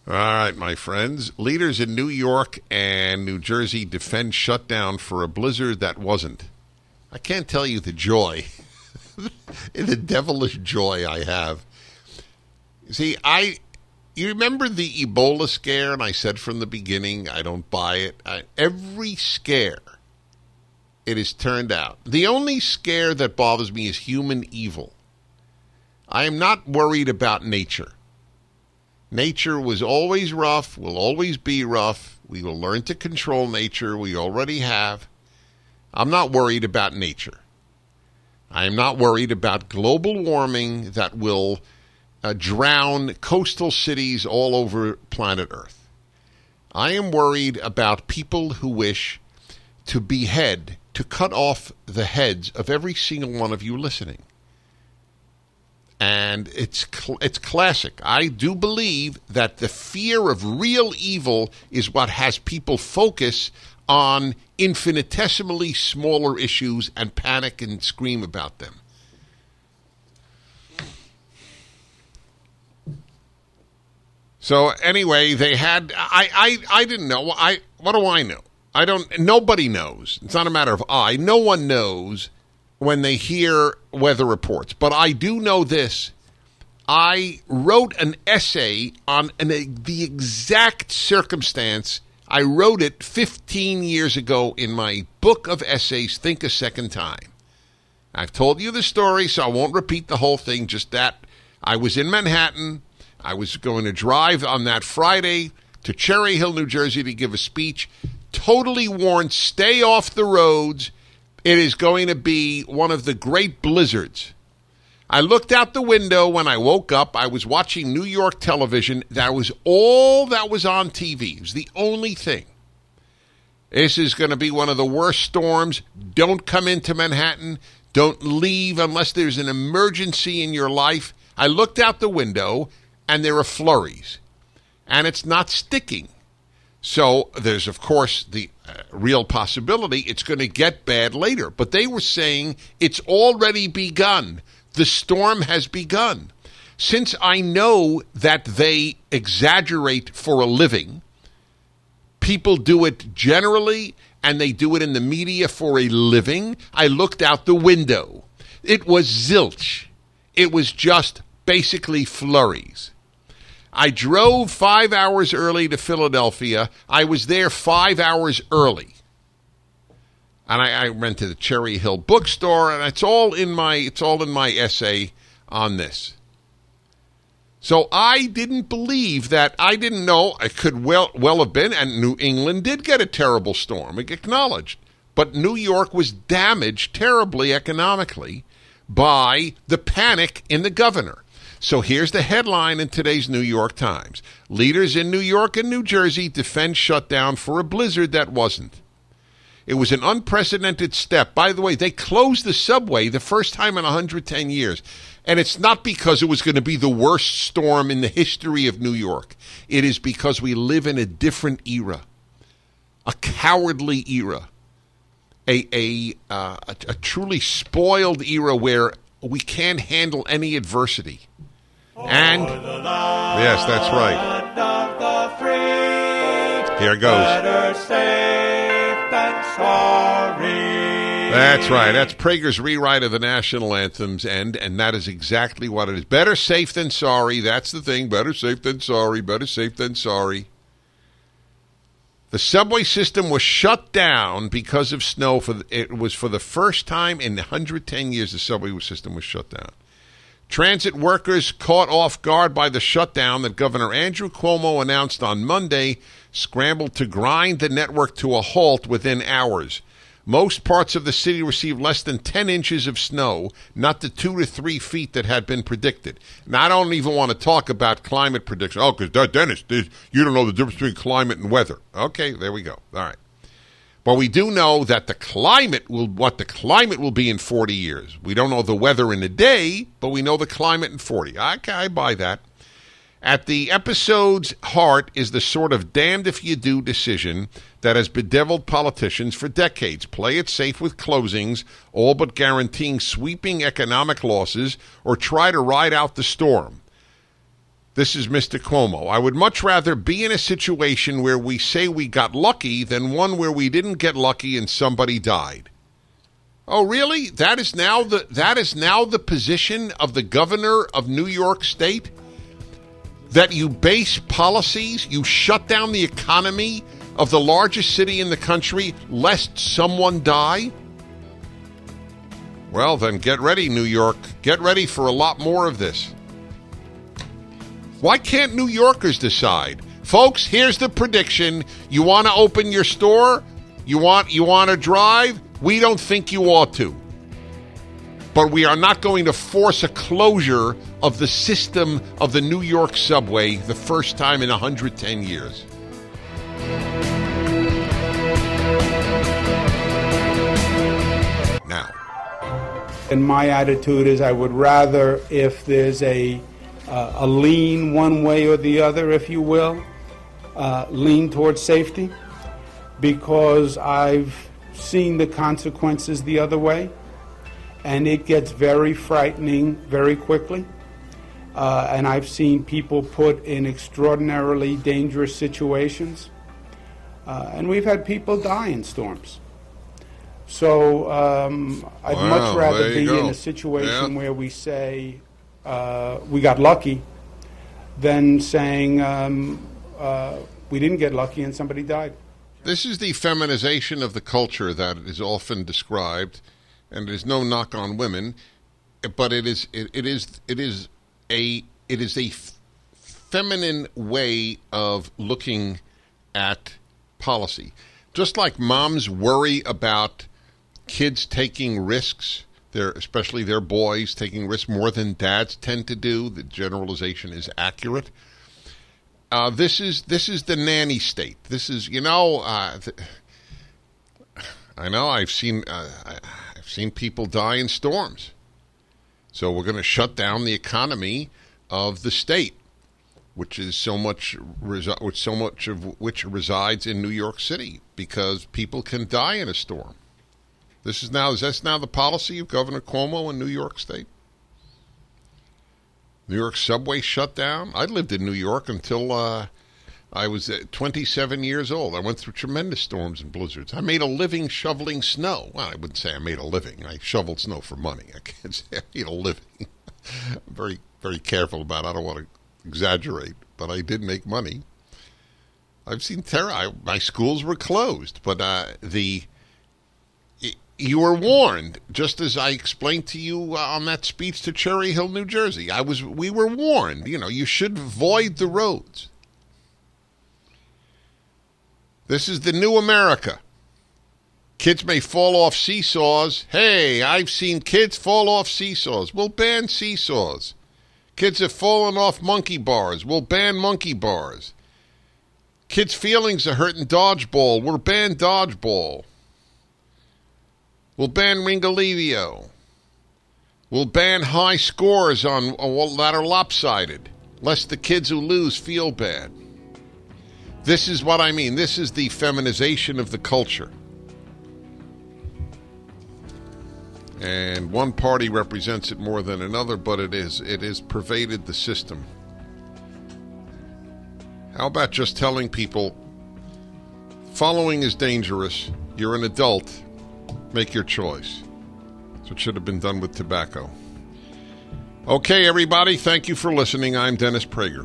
All right, my friends. Leaders in New York and New Jersey defend shutdown for a blizzard that wasn't. I can't tell you the joy, the devilish joy I have. See, you remember the Ebola scare, and I said from the beginning, I don't buy it. Every scare, it has turned out. The only scare that bothers me is human evil. I am not worried about nature. Nature was always rough, will always be rough. We will learn to control nature. We already have. I'm not worried about nature. I am not worried about global warming that will drown coastal cities all over planet Earth. I am worried about people who wish to behead, to cut off the heads of every single one of you listening. And it's classic. I do believe that the fear of real evil is what has people focus on infinitesimally smaller issues and panic and scream about them. So anyway, they had. I didn't know. What do I know? I don't. Nobody knows. It's not a matter of I. No one knows when they hear weather reports. But I do know this. I wrote an essay on the exact circumstance. I wrote it 15 years ago in my book of essays, Think a Second Time. I've told you the story, so I won't repeat the whole thing, just that I was in Manhattan. I was going to drive on that Friday to Cherry Hill, New Jersey to give a speech. Totally warned, stay off the roads. It is going to be one of the great blizzards. I looked out the window when I woke up. I was watching New York television. That was all that was on TV. It was the only thing. This is going to be one of the worst storms. Don't come into Manhattan. Don't leave unless there's an emergency in your life. I looked out the window, and there are flurries. And it's not sticking. So there's, of course, the real possibility it's going to get bad later. But they were saying it's already begun. The storm has begun. Since I know that they exaggerate for a living, people do it generally, and they do it in the media for a living, I looked out the window. It was zilch. It was just basically flurries. I drove 5 hours early to Philadelphia. I was there 5 hours early. And I went to the Cherry Hill bookstore, and it's all in my essay on this. So I didn't believe that. I didn't know. It could well have been, and New England did get a terrible storm, acknowledged. But New York was damaged terribly economically by the panic in the governor. So here's the headline in today's New York Times. Leaders in New York and New Jersey defend shutdown for a blizzard that wasn't. It was an unprecedented step. By the way, they closed the subway the first time in 110 years. And it's not because it was going to be the worst storm in the history of New York. It is because we live in a different era, a cowardly era, a truly spoiled era where we can't handle any adversity. And yes, that's right. Here goes. That's right. That's Prager's rewrite of the national anthems, and that is exactly what it is. Better safe than sorry. That's the thing. Better safe than sorry. Better safe than sorry. The subway system was shut down because of snow. It was for the first time in 110 years the subway system was shut down. Transit workers caught off guard by the shutdown that Governor Andrew Cuomo announced on Monday scrambled to grind the network to a halt within hours. Most parts of the city received less than 10 inches of snow, not the 2 to 3 feet that had been predicted. Now, I don't even want to talk about climate prediction. Oh, because Dennis, you don't know the difference between climate and weather. Okay, there we go. All right. But we do know that what the climate will be in 40 years. We don't know the weather in a day, but we know the climate in 40. I buy that. At the episode's heart is the sort of damned if you do decision that has bedeviled politicians for decades. Play it safe with closings, all but guaranteeing sweeping economic losses, or try to ride out the storm. This is Mr. Cuomo. I would much rather be in a situation where we say we got lucky than one where we didn't get lucky and somebody died. Oh, really? That is now the position of the governor of New York State? That you base policies, you shut down the economy of the largest city in the country lest someone die? Well, then get ready, New York. Get ready for a lot more of this. Why can't New Yorkers decide? Folks, here's the prediction. You want to open your store? You want to drive? We don't think you ought to. But we are not going to force a closure of the system of the New York subway the first time in 110 years. Now. And my attitude is I would rather, if there's a lean one way or the other, if you will, lean towards safety, because I've seen the consequences the other way, and it gets very frightening very quickly. And I've seen people put in extraordinarily dangerous situations, and we've had people die in storms. So I'd much rather be in a situation where we say we got lucky than saying we didn't get lucky and somebody died. This is the feminization of the culture that is often described, and it is no knock on women, but it is a feminine way of looking at policy. Just like moms worry about kids taking risks, especially their boys taking risks more than dads tend to do. The generalization is accurate. This is the nanny state. This is, I know I've seen people die in storms. So we're going to shut down the economy of the state, which is so much of which resides in New York City, because people can die in a storm. Is that now the policy of Governor Cuomo in New York State? New York subway shut down. I lived in New York until I was 27 years old. I went through tremendous storms and blizzards. I made a living shoveling snow. Well, I wouldn't say I made a living. I shoveled snow for money. I can't say I made a living. I'm very, very careful about it. I don't want to exaggerate, but I did make money. I've seen terror. My schools were closed, but you were warned, just as I explained to you on that speech to Cherry Hill, New Jersey. We were warned. You should void the roads. This is the new America. Kids may fall off seesaws. Hey, I've seen kids fall off seesaws. We'll ban seesaws. Kids have fallen off monkey bars. We'll ban monkey bars. Kids' feelings are hurt in dodgeball. We'll ban dodgeball. We'll ban Ringalivio. We'll ban high scores on that are lopsided, lest the kids who lose feel bad. This is what I mean. This is the feminization of the culture. And one party represents it more than another, but it is pervaded the system. How about just telling people, following is dangerous, you're an adult, make your choice. That's what should have been done with tobacco. Okay, everybody, thank you for listening. I'm Dennis Prager.